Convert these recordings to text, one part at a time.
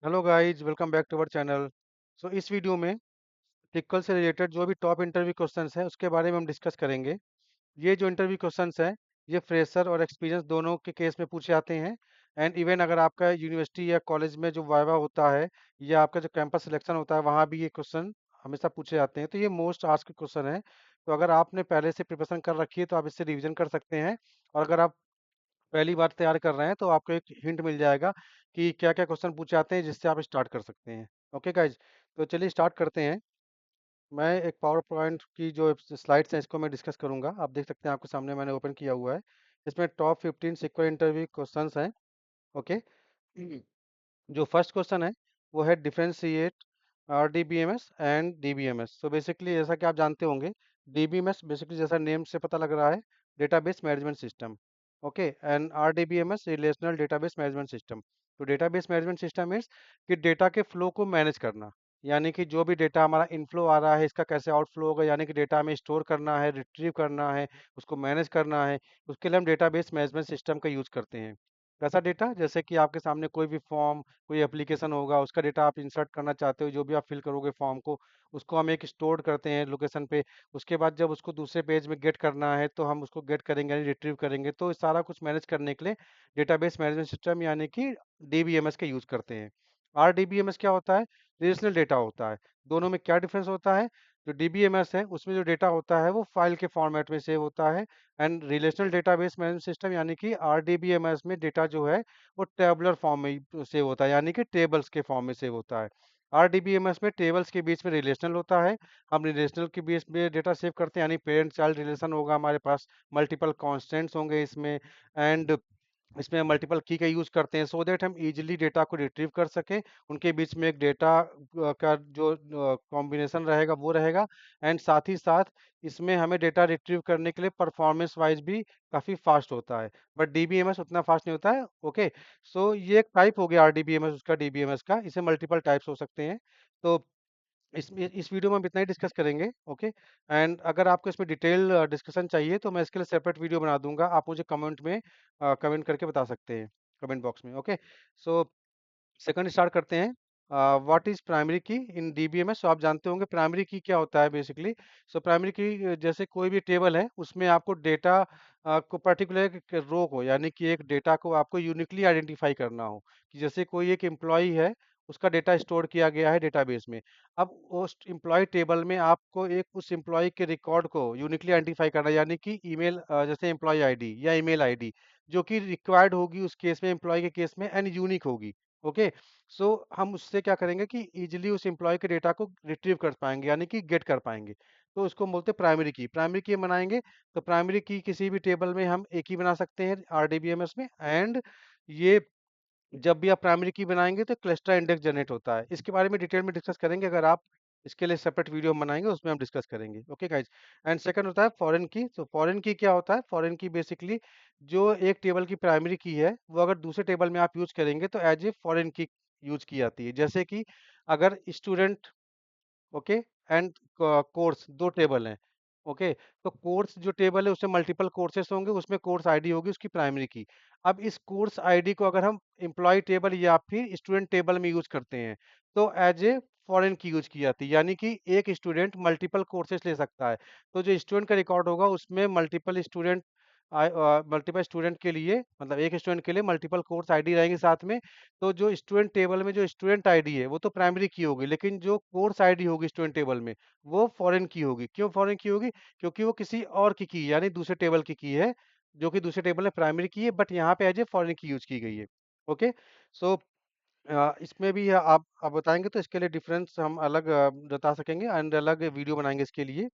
Hello guys, welcome back to our channel. इस video में टिक्कल से रिलेटेड जो भी टॉप इंटरव्यू क्वेश्चंस हैं उसके बारे में हम डिस्कस करेंगे। ये जो इंटरव्यू क्वेश्चंस हैं ये फ्रेशर और एक्सपीरियंस दोनों के केस में पूछे जाते हैं। एंड इवन अगर आपका यूनिवर्सिटी या कॉलेज में जो वाइवा होता है या आपका जो कैंपस सिलेक्शन होता है वहाँ भी ये क्वेश्चन हमेशा पूछे जाते हैं। तो ये मोस्ट आस्क्ड क्वेश्चन है। तो अगर आपने पहले से प्रिपरेशन कर रखी है तो आप इससे रिविजन कर सकते हैं। और अगर आप पहली बार तैयार कर रहे हैं तो आपको एक हिंट मिल जाएगा कि क्या-क्या क्वेश्चन पूछे जाते हैं जिससे आप स्टार्ट कर सकते हैं। ओके गाइज, तो चलिए स्टार्ट करते हैं। मैं एक पावर पॉइंट की जो स्लाइड्स हैं इसको मैं डिस्कस करूंगा। आप देख सकते हैं आपके सामने मैंने ओपन किया हुआ है। इसमें टॉप 15 सिक्वल इंटरव्यू क्वेश्चंस हैं। ओके। जो फर्स्ट क्वेश्चन है वो है डिफरेंशिएट आरडीबीएमएस एंड डीबीएमएस। तो बेसिकली जैसा कि आप जानते होंगे, डीबीएमएस बेसिकली जैसा नेम से पता लग रहा है, database management system. Okay, and RDBMS relational database management system. तो डेटाबेस मैनेजमेंट सिस्टम मीन्स कि डेटा के फ्लो को मैनेज करना, यानी कि जो भी डेटा हमारा इनफ्लो आ रहा है इसका कैसे आउटफ्लो होगा, यानी कि डेटा हमें स्टोर करना है, रिट्रीव करना है, उसको मैनेज करना है। उसके लिए हम डेटाबेस मैनेजमेंट सिस्टम का यूज करते हैं। कैसा डेटा? जैसे कि आपके सामने कोई भी फॉर्म, कोई एप्लीकेशन होगा, उसका डेटा आप इंसर्ट करना चाहते हो, जो भी आप फिल करोगे फॉर्म को, उसको हम एक स्टोर करते हैं लोकेशन पे। उसके बाद जब उसको दूसरे पेज में गेट करना है तो हम उसको गेट करेंगे यानी रिट्रीव करेंगे। तो इस सारा कुछ मैनेज करने के लिए डेटाबेस मैनेजमेंट सिस्टम यानी कि डीबीएमएस का यूज करते हैं। आरडीबीएमएस क्या होता है? रिलेशनल डेटा होता है। दोनों में क्या डिफरेंस होता है? जो डीबीएमएस है उसमें जो डेटा होता है वो फाइल के फॉर्मेट में सेव होता है। And relational database management system यानी कि आरडीबीएमएस में डेटा जो है वो टेबुलर फॉर्म में ही सेव होता है, यानी कि टेबल्स के फॉर्म में सेव होता है। आरडीबीएमएस में टेबल्स के बीच में रिलेशनल होता है। हम रिलेशनल के बीच में डेटा सेव करते हैं, यानी पेरेंट चाइल्ड रिलेशन होगा हमारे पास, मल्टीपल कॉन्स्टेंट्स होंगे इसमें। एंड इसमें हम मल्टीपल की का यूज करते हैं सो दैट हम इजीली डेटा को रिट्रीव कर सकें। उनके बीच में एक डेटा का जो कॉम्बिनेशन रहेगा वो रहेगा। एंड साथ ही साथ इसमें हमें डेटा रिट्रीव करने के लिए परफॉर्मेंस वाइज भी काफ़ी फास्ट होता है। बट डीबीएमएस उतना फास्ट नहीं होता है। ओके, सो ये एक टाइप हो गया आरडीबीएमएस उसका, डीबीएमएस का। इसे मल्टीपल टाइप्स हो सकते हैं। तो इस वीडियो में हम इतना ही डिस्कस करेंगे। ओके, एंड अगर आपको इसमें डिटेल डिस्कशन चाहिए तो मैं इसके लिए सेपरेट वीडियो बना दूंगा। आप मुझे कमेंट में कमेंट करके बता सकते हैं, कमेंट बॉक्स में। ओके, सो सेकंड स्टार्ट करते हैं। व्हाट इज प्राइमरी की इन डीबीएमएस? तो आप जानते होंगे प्राइमरी की क्या होता है बेसिकली। सो प्राइमरी की जैसे कोई भी टेबल है उसमें आपको डेटा को पर्टिकुलर रो को, यानी कि एक डेटा को आपको यूनिकली आइडेंटिफाई करना हो। कि जैसे कोई एक एम्प्लॉय है, उसका डेटा स्टोर किया गया है डेटाबेस में। अब उस एम्प्लॉय टेबल में आपको एक उस एम्प्लॉय के रिकॉर्ड को यूनिकली आइडेंटिफाई करना है, यानी कि ईमेल जैसे एम्प्लॉय आईडी या ईमेल आईडी जो कि रिक्वायर्ड होगी उस केस में, एम्प्लॉय के केस में, एंड यूनिक होगी। ओके, सो हम उससे क्या करेंगे कि इजीली उस एम्प्लॉय के डेटा को रिट्रीव कर पाएंगे, यानी कि गेट कर पाएंगे। तो उसको हम बोलते हैं प्राइमरी की। प्राइमरी की बनाएंगे तो प्राइमरी की किसी भी टेबल में हम एक ही बना सकते हैं आरडीबीएमएस में। एंड ये जब भी आप प्राइमरी की बनाएंगे तो क्लस्टर इंडेक्स जनरेट होता है। इसके बारे में डिटेल में डिस्कस करेंगे। अगर आप इसके लिए सेपरेट वीडियो हम बनाएंगे उसमें हम डिस्कस करेंगे। ओके गाइज, एंड सेकंड होता है फॉरेन की। तो फॉरेन की क्या होता है? फॉरेन की बेसिकली जो एक टेबल की प्राइमरी की है वो अगर दूसरे टेबल में आप यूज करेंगे तो एज ए फॉरेन की यूज की जाती है। जैसे कि अगर स्टूडेंट, ओके, एंड कोर्स दो टेबल हैं। ओके, तो कोर्स जो टेबल है उसमें मल्टीपल कोर्सेस होंगे, उसमें कोर्स आईडी होगी उसकी प्राइमरी की। अब इस कोर्स आईडी को अगर हम एम्प्लॉय टेबल या फिर स्टूडेंट टेबल में यूज करते हैं तो एज ए फॉरेन की यूज की जाती है, यानी कि एक स्टूडेंट मल्टीपल कोर्सेस ले सकता है। तो जो स्टूडेंट का रिकॉर्ड होगा उसमें मल्टीपल स्टूडेंट के लिए, मतलब एक स्टूडेंट के लिए मल्टीपल कोर्स आईडी रहेंगे साथ में। तो जो स्टूडेंट टेबल में जो स्टूडेंट आईडी है वो तो प्राइमरी की होगी, लेकिन जो कोर्स आईडी होगी स्टूडेंट टेबल में वो फॉरेन की होगी। क्यों फॉरेन की होगी? क्योंकि वो किसी और की यानी दूसरे टेबल की है, जो कि दूसरे टेबल में प्राइमरी की है, बट यहाँ पे एज ए फॉरेन की यूज की गई है। ओके, सो इसमें भी आप बताएंगे तो इसके लिए डिफरेंस हम अलग बता सकेंगे एंड अलग वीडियो बनाएंगे इसके लिए।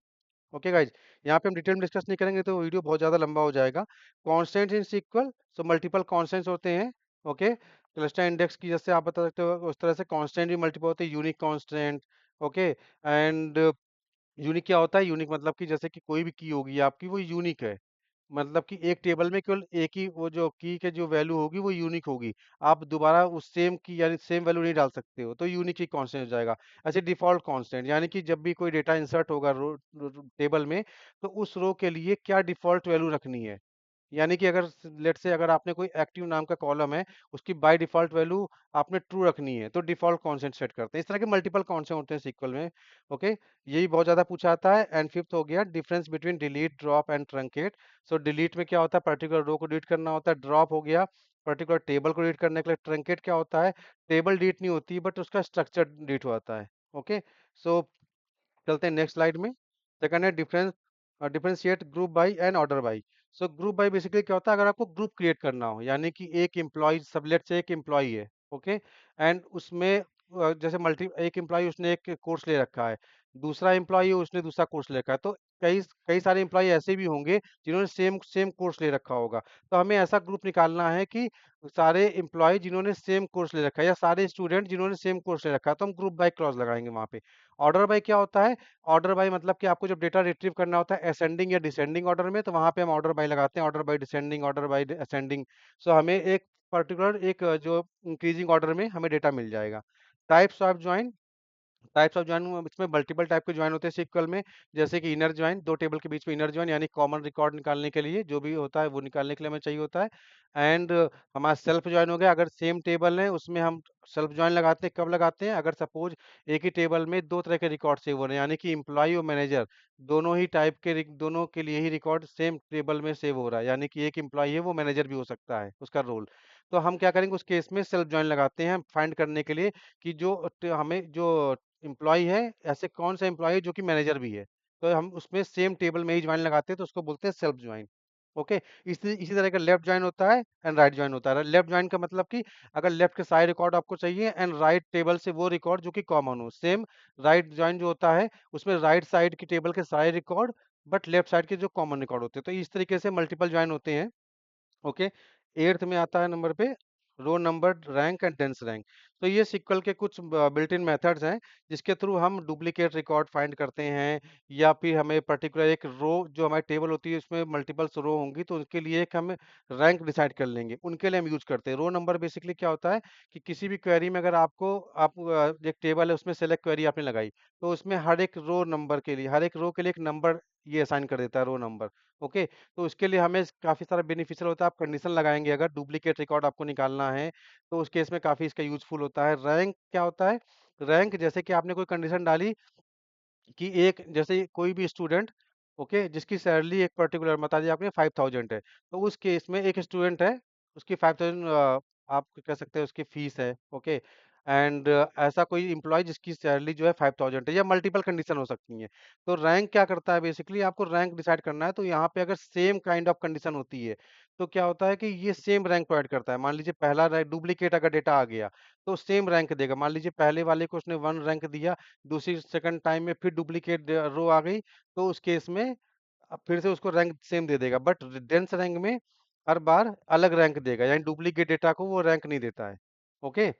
ओके गाइज, यहाँ पे हम डिटेल में डिस्कस नहीं करेंगे तो वीडियो बहुत ज़्यादा लंबा हो जाएगा। Constant in SQL, so multiple constants होते हैं। ओके, क्लस्टर इंडेक्स की जैसे आप बता सकते हो उस तरह से कॉन्स्टेंट भी मल्टीपल होते हैं, unique constant. Okay, and unique क्या होता है? यूनिक मतलब कि जैसे कि कोई भी की होगी आपकी वो यूनिक है, मतलब कि एक टेबल में केवल एक ही वो जो की के जो वैल्यू होगी वो यूनिक होगी। आप दोबारा उस सेम की यानी सेम वैल्यू नहीं डाल सकते हो, तो यूनिक ही कांस्टेंट हो जाएगा। ऐसे डिफॉल्ट कांस्टेंट यानी कि जब भी कोई डेटा इंसर्ट होगा रो टेबल में तो उस रो के लिए क्या डिफॉल्ट वैल्यू रखनी है, यानी कि अगर लेट से अगर आपने कोई एक्टिव नाम का कॉलम है, उसकी बाय डिफॉल्ट वैल्यू आपने ट्रू रखनी है, तो डिफॉल्ट कॉन्स्टेंट सेट करते हैं। इस तरह के मल्टीपल कॉन्स्टेंट होते हैं सीक्वल में। ओके, यही बहुत ज्यादा पूछा आता है। एंड फिफ्थ हो गया difference between delete, drop and truncate. So delete में क्या होता है, पर्टिकुलर रो को डिलीट करना होता है। ड्रॉप हो गया पर्टिकुलर टेबल को डिलीट करने के लिए। ट्रंकेट क्या होता है, टेबल डिलीट नहीं होती बट उसका स्ट्रक्चर डिलीट होता है। ओके, सो चलते हैं नेक्स्ट स्लाइड में। सेकंड है differentiate group by and order by. So group by basically क्या होता है, अगर आपको ग्रुप क्रिएट करना हो, यानी कि एक एम्प्लॉय सबलेट से एक एम्प्लॉय है। ओके, एंड उसमें जैसे मल्टी एक एम्प्लॉय उसने एक कोर्स ले रखा है, दूसरा एम्प्लॉय है उसने दूसरा कोर्स ले रखा है, तो कई कई सारे एम्प्लॉय ऐसे भी होंगे जिन्होंने सेम सेम कोर्स ले रखा होगा। तो हमें ऐसा ग्रुप निकालना है कि सारे एम्प्लॉय जिन्होंने सेम कोर्स ले रखा है या सारे स्टूडेंट जिन्होंने सेम कोर्स ले रखा है, तो हम ग्रुप बाय क्लॉज लगाएंगे वहां पे। ऑर्डर बाय क्या होता है, ऑर्डर बाय मतलब कि आपको जब डेटा रिट्रीव करना होता है असेंडिंग या डिसेंडिंग ऑर्डर में, तो वहां पे हम ऑर्डर बाय लगाते हैं, order by descending, order by ascending. So हमें एक पर्टिकुलर एक जो इंक्रीजिंग ऑर्डर में हमें डेटा मिल जाएगा। Types of join, types of join इसमें मल्टीपल टाइप के ज्वाइन होते हैं सीक्वल में। जैसे कि इनर ज्वाइन, दो टेबल के बीच में इनर ज्वाइन, यानी कॉमन रिकॉर्ड निकालने के लिए जो भी होता है वो निकालने के लिए हमें चाहिए होता है। एंड हमारा सेल्फ ज्वाइन हो गया, अगर सेम टेबल है उसमें हम सेल्फ ज्वाइन लगाते हैं। कब लगाते हैं, अगर सपोज एक ही टेबल में दो तरह के रिकॉर्ड सेव हो रहे हैं, यानी कि इम्प्लॉय और मैनेजर दोनों ही टाइप के दोनों के लिए ही रिकॉर्ड सेम टेबल में सेव हो रहा है, यानी कि एक इम्प्लॉय है वो मैनेजर भी हो सकता है उसका रोल। तो हम क्या करेंगे उस केस में सेल्फ ज्वाइन लगाते हैं फाइंड करने के लिए कि जो हमें जो एम्प्लॉय है, ऐसे कौन सा एम्प्लॉय है जो कि मैनेजर भी है, तो हम उसमें सेम टेबल में ही ज्वाइन लगाते हैं, तो उसको बोलते हैं सेल्फ ज्वाइन। ओके, इसी इसी तरह का लेफ्ट ज्वाइन होता है एंड राइट ज्वाइन होता है। लेफ्ट ज्वाइन का मतलब कि अगर लेफ्ट के सारे रिकॉर्ड आपको चाहिए एंड राइट टेबल से वो रिकॉर्ड जो कि कॉमन हो, सेम राइट ज्वाइन जो होता है उसमें राइट साइड की टेबल के सारे रिकॉर्ड बट लेफ्ट साइड के जो कॉमन रिकॉर्ड होते हैं, तो इस तरीके से मल्टीपल ज्वाइन होते हैं। ओके, एट्थ में आता है नंबर पे row number, rank and dense rank. तो ये सिक्वल के कुछ बिल्ट इन मेथड्स हैं जिसके थ्रू हम डुप्लीकेट रिकॉर्ड फाइंड करते हैं, या फिर हमें पर्टिकुलर एक रो जो हमारी टेबल होती है उसमें मल्टीपल्स रो होंगी, तो उसके लिए एक हम रैंक डिसाइड कर लेंगे, उनके लिए हम यूज करते हैं। रो नंबर बेसिकली क्या होता है कि किसी भी क्वेरी में अगर आपको एक टेबल है उसमें सेलेक्ट क्वेरी आपने लगाई, तो उसमें हर एक रो नंबर के लिए, हर एक रो के लिए एक नंबर ये असाइन कर देता है, रो नंबर। ओके, तो उसके लिए हमें काफ़ी सारा बेनिफिशियल होता है। आप कंडीशन लगाएँगे, अगर डुप्लीकेट रिकॉर्ड आपको निकालना है, तो उस केस में काफ़ी इसका यूज़फुल होता है। रैंक क्या होता है? रैंक जैसे कि आपने कोई कंडीशन डाली कि एक जैसे कोई भी स्टूडेंट, ओके, जिसकी सैलरी एक पर्टिकुलर बता दिया आपने 5000 है, तो उस केस में एक स्टूडेंट है, उसकी 5000 आप कह सकते हैं उसकी फीस है। ओके, एंड ऐसा कोई एम्प्लॉय जिसकी सैलरी जो है 5000 है, या मल्टीपल कंडीशन हो सकती हैं। तो रैंक क्या करता है, बेसिकली आपको रैंक डिसाइड करना है, तो यहाँ पे अगर सेम काइंड ऑफ कंडीशन होती है, तो क्या होता है कि ये सेम रैंक प्रोवाइड करता है। मान लीजिए पहला डुप्लीकेट अगर डेटा आ गया, तो सेम रैंक देगा। मान लीजिए पहले वाले को उसने 1 रैंक दिया, दूसरी सेकंड टाइम में फिर डुप्लीकेट रो आ गई, तो उस केस में फिर से उसको रैंक सेम दे देगा, बट डेंस रैंक में हर बार अलग रैंक देगा, यानी डुप्लीकेट डेटा को वो रैंक नहीं देता है। ओके,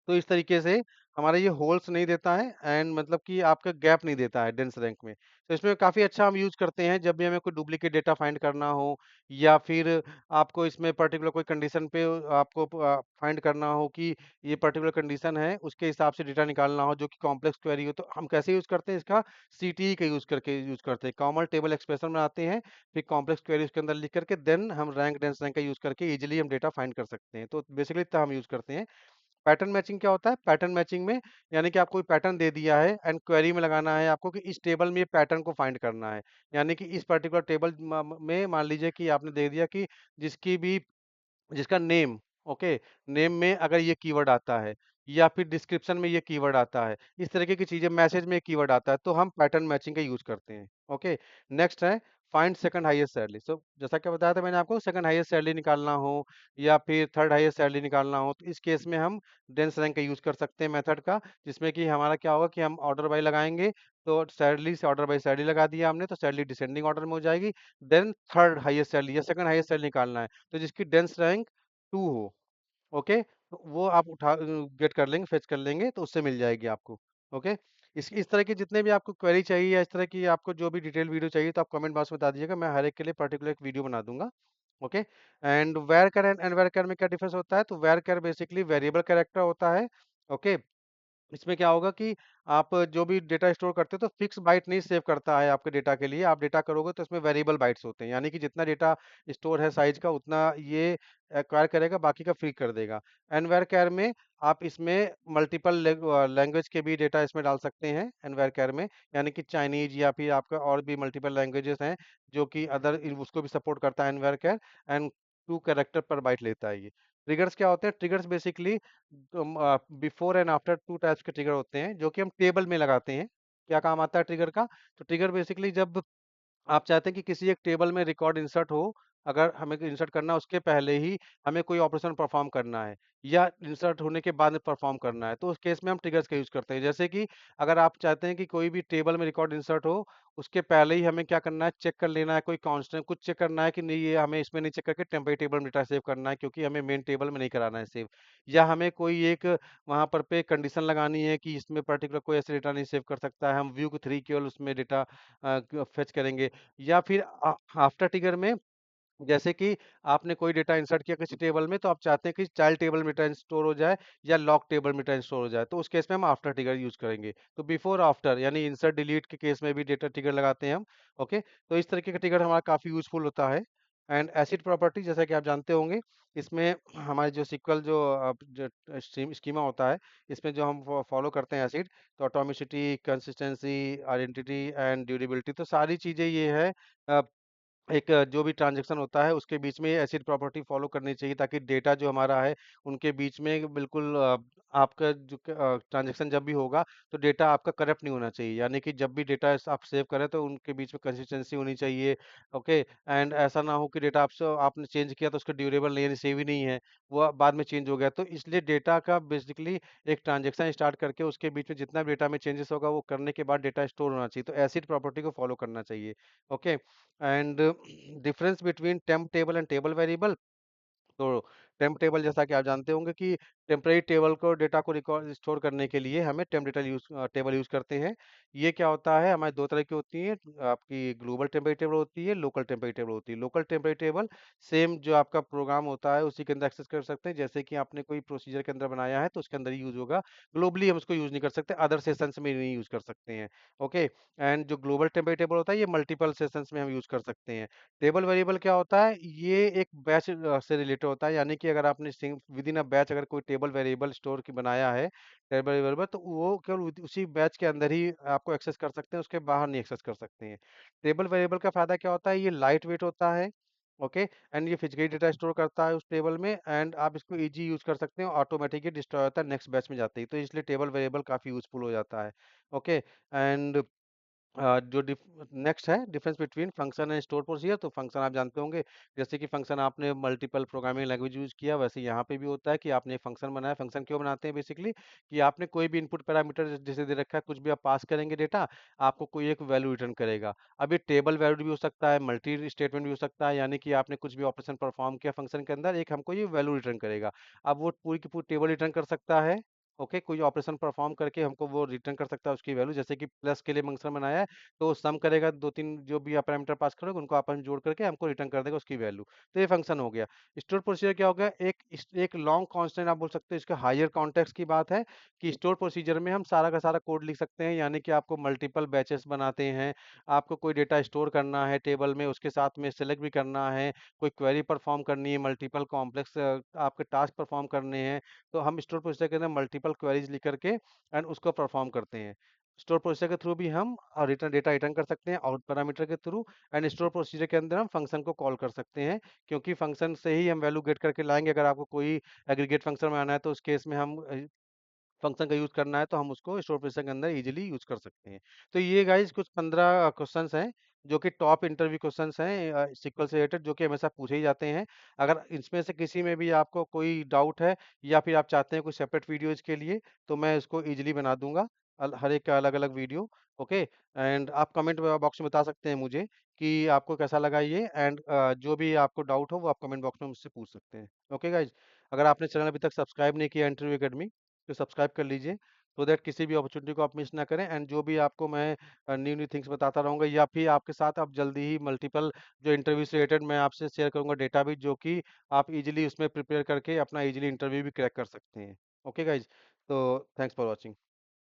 तो इस तरीके से हमारा ये होल्स नहीं देता है एंड मतलब कि आपका गैप नहीं देता है डेंस रैंक में। तो इसमें काफ़ी अच्छा हम यूज़ करते हैं जब भी हमें कोई डुप्लीकेट डेटा फाइंड करना हो, या फिर आपको इसमें पर्टिकुलर कोई कंडीशन पे आपको फाइंड करना हो कि ये पर्टिकुलर कंडीशन है, उसके हिसाब से डेटा निकालना हो जो कि कॉम्प्लेक्स क्वेरी हो, तो हम कैसे यूज़ करते हैं इसका, सीटीई का यूज़ करके यूज़ करते हैं। कॉमन टेबल एक्सप्रेशन बनाते हैं, फिर कॉम्प्लेक्स क्वेरी उसके अंदर लिख करके देन हम रैंक डेंस रैंक का यूज़ करके इजीली हम डेटा फाइंड कर सकते हैं। तो बेसिकली इतना हम यूज़ करते हैं। पैटर्न मैचिंग क्या होता है, पैटर्न मैचिंग में यानी कि आपको कोई पैटर्न दे दिया है एंड क्वेरी में लगाना है आपको कि इस टेबल में ये पैटर्न को फाइंड करना है, यानी कि इस पर्टिकुलर टेबल में मान लीजिए कि आपने दे दिया कि जिसकी भी जिसका नेम, ओके, नेम में अगर ये कीवर्ड आता है या फिर डिस्क्रिप्शन में ये कीवर्ड आता है, इस तरीके की चीजें, मैसेज में कीवर्ड आता है, तो हम पैटर्न मैचिंग का यूज करते हैं। ओके, नेक्स्ट है फाइंड सेकंड हाईएस्ट सैलरी। सो जैसा कि बताया था मैंने आपको, सेकंड हाईएस्ट सैलरी निकालना हो या फिर थर्ड हाईएस्ट सैलरी निकालना हो, तो इस केस में हम डेंस रैंक का यूज कर सकते हैं मेथड का, जिसमें कि हमारा क्या होगा कि हम ऑर्डर बाय लगाएंगे, तो सैलरी से ऑर्डर बाय सैलरी लगा दिया हमने, तो सैलरी डिसेंडिंग ऑर्डर में हो जाएगी। देन थर्ड हाईएस्ट सैलरी या सेकंड हाईएस्ट सैलरी निकालना है, तो जिसकी डेंस रैंक 2 हो, ओके, तो वो आप गेट कर लेंगे, फेच कर लेंगे, तो उससे मिल जाएगी आपको। ओके, इस तरह की जितने भी आपको क्वेरी चाहिए या इस तरह की आपको जो भी डिटेल वीडियो चाहिए, तो आप कमेंट बॉक्स में बता दीजिएगा, मैं हर एक के लिए पर्टिकुलर एक वीडियो बना दूंगा। ओके, एंड वेर कर एंड वेर कर में क्या डिफरेंस होता है, तो वेर कर बेसिकली वेरिएबल कैरेक्टर होता है। ओके, इसमें क्या होगा कि आप जो भी डेटा स्टोर करते हो तो फिक्स बाइट नहीं सेव करता है आपके डेटा के लिए। आप डेटा करोगे तो इसमें वेरिएबल बाइट्स होते हैं, यानी कि जितना डेटा स्टोर है साइज का उतना ये एक्वायर करेगा, बाकी का फ्री कर देगा। एनवायर कैर में आप इसमें मल्टीपल लैंग्वेज के भी डेटा इसमें डाल सकते हैं एनवायर कैर में, यानी कि चाइनीज या फिर आपका और भी मल्टीपल लैंग्वेजेस हैं जो कि अदर उसको भी सपोर्ट करता है एनवायर कैर। एंड 2 कैरेक्टर पर बाइट लेता है ये। ट्रिगर्स क्या होते हैं? Triggers basically before and after 2 types के ट्रिगर होते हैं जो कि हम टेबल में लगाते हैं। क्या काम आता है ट्रिगर का? तो ट्रिगर बेसिकली जब आप चाहते हैं कि किसी एक टेबल में रिकॉर्ड इंसर्ट हो, अगर हमें इंसर्ट करना है उसके पहले ही हमें कोई ऑपरेशन परफॉर्म करना है या इंसर्ट होने के बाद में परफॉर्म करना है, तो उस केस में हम ट्रिगर्स का यूज़ करते हैं। जैसे कि अगर आप चाहते हैं कि कोई भी टेबल में रिकॉर्ड इंसर्ट हो, उसके पहले ही हमें क्या करना है, चेक कर लेना है कोई कांस्टेंट कुछ चेक करना है कि नहीं, ये हमें इसमें नहीं चेक करके टेम्परेरी टेबल में डेटा सेव करना है, क्योंकि हमें मेन टेबल में नहीं कराना है सेव। या हमें कोई एक वहाँ पर पे कंडीशन लगानी है कि इसमें पर्टिकुलर कोई ऐसे डेटा नहीं सेव कर सकता है, हम व्यू को 3 केवल उसमें डेटा फेच करेंगे। या फिर आफ्टर ट्रिगर में जैसे कि आपने कोई डेटा इंसर्ट किया किसी टेबल में, तो आप चाहते हैं कि चाइल्ड टेबल में डेटा स्टोर हो जाए या लॉक टेबल में डेटा स्टोर हो जाए, तो उस केस में हम आफ्टर ट्रिगर यूज करेंगे। तो बिफोर आफ्टर यानी इंसर्ट डिलीट के केस में भी डेटा ट्रिगर लगाते हैं हम। ओके, तो इस तरीके का ट्रिगर हमारा काफी यूजफुल होता है। एंड एसिड प्रॉपर्टी जैसा कि आप जानते होंगे, इसमें हमारे जो सिक्वल जो स्कीमा होता है, इसमें जो हम फॉलो करते हैं एसिड, तो atomicity, consistency, identity and durability, तो सारी चीजें ये है एक जो भी ट्रांज़ैक्शन होता है उसके बीच में एसिड प्रॉपर्टी फ़ॉलो करनी चाहिए, ताकि डेटा जो हमारा है उनके बीच में बिल्कुल आपका जो ट्रांज़ैक्शन जब भी होगा तो डेटा आपका करप्ट नहीं होना चाहिए। यानी कि जब भी डेटा आप सेव करें तो उनके बीच में कंसिस्टेंसी होनी चाहिए। ओके, एंड ऐसा ना हो कि डेटा आपने चेंज किया तो उसका ड्यूरेबल नहीं है, सेव ही नहीं है, वो बाद में चेंज हो गया। तो इसलिए डेटा का बेसिकली एक ट्रांज़ैक्शन स्टार्ट करके उसके बीच में जितना भी डेटा में चेंजेस होगा वो करने के बाद डेटा स्टोर होना चाहिए। तो एसिड प्रॉपर्टी को फ़ॉलो करना चाहिए। Okay, and difference between temp table and table variable. तो टेम्प टेबल जैसा कि आप जानते होंगे कि टेम्परेरी टेबल को डेटा को रिकॉर्ड स्टोर करने के लिए हमें टेम्प डेटा टेबल यूज करते हैं। ये क्या होता है, हमारे दो तरह की होती है, आपकी ग्लोबल टेम्परेरी टेबल होती है, लोकल टेम्परेरी टेबल होती है। लोकल टेम्परेरी टेबल सेम जो आपका प्रोग्राम होता है उसी के अंदर एक्सेस कर सकते हैं, जैसे कि आपने कोई प्रोसीजर के अंदर बनाया है तो उसके अंदर ही यूज होगा। ग्लोबली हम उसको यूज नहीं कर सकते, अदर सेशंस में नहीं यूज कर सकते हैं। ओके, एंड जो ग्लोबल टेम्परेरी टेबल होता है ये मल्टीपल सेशंस में हम यूज कर सकते हैं। टेबल वेरिएबल क्या होता है, ये एक बैच से रिलेटेड होता है, यानी कि अगर आपने विद इन अ बैच अगर कोई टेबल वेरिएबल स्टोर की बनाया है टेबल वेरिएबल, तो वो केवल उसी बैच के अंदर ही आपको एक्सेस कर सकते हैं, उसके बाहर नहीं एक्सेस कर सकते हैं। टेबल वेरिएबल का फायदा क्या होता है, ये लाइट वेट होता है। ओके, एंड ये फिजिकली डेटा स्टोर करता है उस टेबल में, एंड आप इसको इजी यूज कर सकते हैं, ऑटोमेटिकली डिस्ट्रॉय होता है नेक्स्ट बैच में जाते ही, तो इसलिए टेबल वेरिएबल काफी यूजफुल हो जाता है। ओके, एंड जो नेक्स्ट है difference between function and store procedure. तो फंक्शन आप जानते होंगे, जैसे कि फंक्शन आपने मल्टीपल प्रोग्रामिंग लैंग्वेज यूज किया, वैसे यहाँ पे भी होता है कि आपने एक फंक्शन बनाया। फंक्शन क्यों बनाते हैं? बेसिकली कि आपने कोई भी इनपुट पैरामीटर जैसे दे रखा है, कुछ भी आप पास करेंगे डेटा, आपको कोई एक वैल्यू रिटर्न करेगा। अब ये टेबल वैल्यू भी हो सकता है, मल्टी स्टेटमेंट भी हो सकता है, यानी कि आपने कुछ भी ऑपरेशन परफॉर्म किया फंक्शन के अंदर, एक हमको ये वैल्यू रिटर्न करेगा। अब वो पूरी की पूरी टेबल रिटर्न कर सकता है। ओके, कोई ऑपरेशन परफॉर्म करके हमको वो रिटर्न कर सकता है उसकी वैल्यू, जैसे कि प्लस के लिए फंक्शन बनाया है तो सम करेगा, 2-3 जो भी आप पैरामीटर पास करोगे उनको आपस में जोड़ करके हमको रिटर्न कर देगा उसकी वैल्यू। तो ये फंक्शन हो गया। स्टोर प्रोसीजर क्या हो गया, एक लॉन्ग कांस्टेंट आप बोल सकते हो, इसका हायर कॉन्टेक्स्ट की बात है कि स्टोर प्रोसीजर में हम सारा का सारा कोड लिख सकते हैं, यानी कि आपको मल्टीपल बैचेस बनाते हैं, आपको कोई डेटा स्टोर करना है टेबल में, उसके साथ में सेलेक्ट भी करना है, कोई क्वेरी परफॉर्म करनी है, मल्टीपल कॉम्प्लेक्स आपके टास्क परफॉर्म करने हैं, तो हम स्टोर प्रोसीजर के अंदर मल्टीपल क्वेरीज लिख करके एंड उसको परफॉर्म करते हैं। स्टोर प्रोसीजर के थ्रू भी हम रिटर्न डेटा रिटर्न कर सकते हैं आउट पैरामीटर के थ्रू, एंड स्टोर प्रोसीजर के अंदर हम फंक्शन को कॉल कर सकते हैं, क्योंकि फंक्शन से ही हम वैल्यू गेट करके लाएंगे। अगर आपको कोई एग्रीगेट फंक्शन में आना है तो उस केस में हम फंक्शन का यूज करना है तो हम उसको स्टोर प्रोसीजर के अंदर इजीली यूज कर सकते हैं। तो ये गाइस कुछ 15 क्वेश्चंस हैं जो कि टॉप इंटरव्यू क्वेश्चंस हैं सीक्वल से रिलेटेड, जो कि हमेशा पूछे ही जाते हैं। अगर इसमें से किसी में भी आपको कोई डाउट है या फिर आप चाहते हैं कोई सेपरेट वीडियो इसके लिए, तो मैं इसको इजीली बना दूंगा, हर एक का अलग अलग वीडियो। ओके, एंड आप कमेंट बॉक्स में बता सकते हैं मुझे कि आपको कैसा लगा ये, एंड जो भी आपको डाउट हो वो आप कमेंट बॉक्स में मुझसे पूछ सकते हैं। ओके गाइज, अगर आपने चैनल अभी तक सब्सक्राइब नहीं किया इंटरव्यू एकेडमी, तो सब्सक्राइब कर लीजिए, सो दैट किसी भी अपॉर्चुनिटी को आप मिस ना करें, एंड जो भी आपको मैं न्यू न्यू थिंग्स बताता रहूँगा, या फिर आपके साथ अब जल्दी ही मल्टीपल जो इंटरव्यू से रिलेटेड मैं आपसे शेयर करूँगा डेटा भी, जो कि आप इजीली उसमें प्रिपेयर करके अपना इजीली इंटरव्यू भी क्रैक कर सकते हैं। ओके गाइज, तो थैंक्स फॉर वॉचिंग।